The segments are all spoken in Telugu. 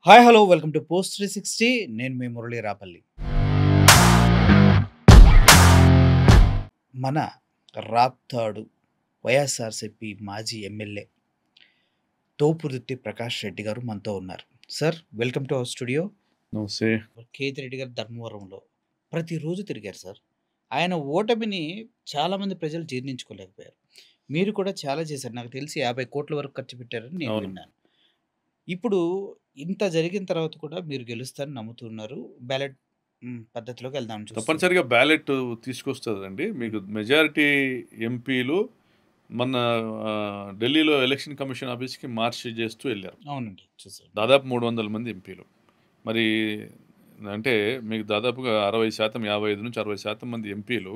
Hi hello welcome to post 360. నేను మీ మురళీ రాపల్లి. మన రాప్తాడు వైఎస్ఆర్సిపి మాజీ ఎమ్మెల్యే తోపుదుర్తి ప్రకాష్ రెడ్డి గారు మనతో ఉన్నారు. Sir welcome to our studio. నమస్తే. కేతిరెడ్డి గారు ధర్మవరంలో ప్రతిరోజు తిరిగారు సార్. ఆయన ఓటమిని చాలామంది ప్రజలు జీర్ణించుకోలేకపోయారు. మీరు కూడా చాలా చేశారు. నాకు తెలిసి 50 కోట్ల వరకు ఖర్చు పెట్టారని నేను అవును. విన్నాను. ఇప్పుడు ఇంత జరిగిన తర్వాత కూడా మీరు గెలుస్తారని నమ్ముతున్నారు. బ్యాలెట్ పద్ధతిలోకి వెళ్దామని చూస్తున్నారు. తప్పనిసరిగా బ్యాలెట్ తీసుకొస్తదండి. మీకు మెజారిటీ ఎంపీలు మొన్న ఢిల్లీలో ఎలక్షన్ కమిషన్ ఆఫీస్‌కి మార్చ్ చేస్తూ ఎళ్లారు. అవునండి. చూసాను. దాదాపు 300 మంది ఎంపీలు. మరి అంటే మీకు దాదాపుగా 60%, 55-60% మంది ఎంపీలు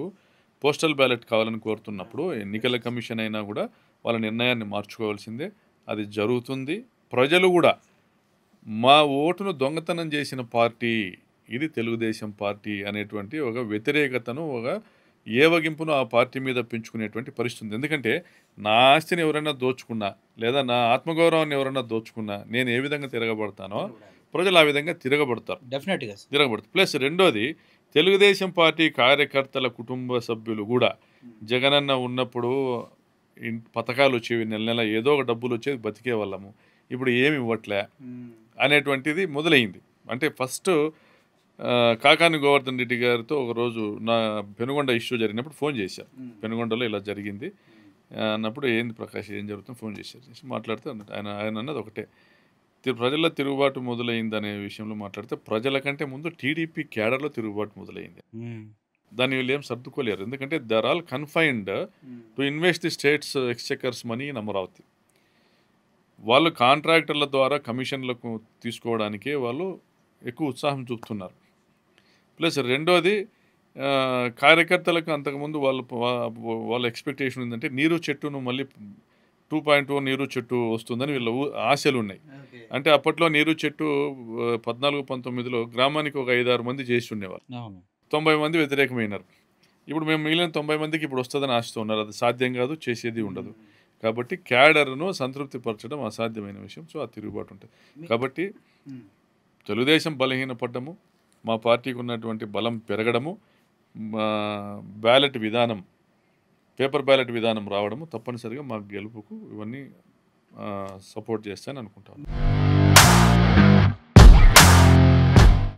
పోస్టల్ బ్యాలెట్ కావాలని కోరుతున్నప్పుడు ఎన్నికల కమిషన్ అయినా కూడా వాళ్ళ నిర్ణయాన్ని మార్చుకోవాల్సిందే. అది జరుగుతుంది. ప్రజలు కూడా మా ఓటును దొంగతనం చేసిన పార్టీ ఇది తెలుగుదేశం పార్టీ అనేటువంటి ఒక వ్యతిరేకతను, ఒక ఏవగింపును ఆ పార్టీ మీద పెంచుకునేటువంటి పరిస్థితి ఉంది. ఎందుకంటే నా ఆస్తిని ఎవరైనా దోచుకున్నా, లేదా నా ఆత్మగౌరవాన్ని ఎవరైనా దోచుకున్నా, నేను ఏ విధంగా తిరగబడతానో ప్రజలు ఆ విధంగా తిరగబడతారు. డెఫినెట్‌గా సార్. తిరగబడతారు. ప్లస్ రెండోది, తెలుగుదేశం పార్టీ కార్యకర్తల కుటుంబ సభ్యులు కూడా జగనన్న ఉన్నప్పుడు పథకాలు వచ్చేవి, నెల నెల ఏదో ఒక డబ్బులు వచ్చేది, బతికే వాళ్ళము. ఇప్పుడు ఏమి ఇవ్వట్లే అనేటువంటిది మొదలైంది. అంటే ఫస్ట్ కాకాని గోవర్ధన్ రెడ్డి గారితో ఒకరోజు నా పెనుగొండ ఇష్యూ జరిగినప్పుడు ఫోన్ చేశారు. పెనుగొండలో ఇలా జరిగింది అన్నప్పుడు, ఏంది ప్రకాష్ ఏం జరుగుతుంది ఫోన్ చేశారు. చేసి మాట్లాడితే ఆయన అన్నది ఒకటే, ప్రజల తిరుగుబాటు మొదలైందనే విషయంలో మాట్లాడితే, ప్రజల కంటే ముందు టీడీపీ క్యాడర్లో తిరుగుబాటు మొదలైంది. దాన్ని వీళ్ళు ఏం సర్దుకోలేరు. ఎందుకంటే they are all confined to invest the states exchequers money in Amaravati. వాళ్ళు కాంట్రాక్టర్ల ద్వారా కమిషన్లకు తీసుకోవడానికే వాళ్ళు ఎక్కువ ఉత్సాహం చూపుతున్నారు. ప్లస్ రెండోది, కార్యకర్తలకు అంతకుముందు వాళ్ళ ఎక్స్పెక్టేషన్ ఏంటంటే నీరు చెట్టును మళ్ళీ 2.0 నీరు చెట్టు వస్తుందని వీళ్ళ ఆశలు ఉన్నాయి. అంటే అప్పట్లో నీరు చెట్టు 14-19లో గ్రామానికి ఒక 5-6 మంది చేసి ఉండేవారు. 90 మంది వ్యతిరేకమైనారు. ఇప్పుడు మేము మిగిలిన 90 మందికి ఇప్పుడు వస్తుందని ఆశతో ఉన్నారు. అది సాధ్యం కాదు, చేసేది ఉండదు. కాబట్టి క్యాడర్ను సంతృప్తి పరచడం అసాధ్యమైన విషయం. సో ఆ తిరుగుబాటు ఉంటుంది. కాబట్టి తెలుగుదేశం బలహీనపడ్డము, మా పార్టీకి ఉన్నటువంటి బలం పెరగడము, బ్యాలెట్ విధానం, పేపర్ బ్యాలెట్ విధానం రావడము తప్పనిసరిగా మా గెలుపుకు ఇవన్నీ సపోర్ట్ చేస్తాయని అనుకుంటాను.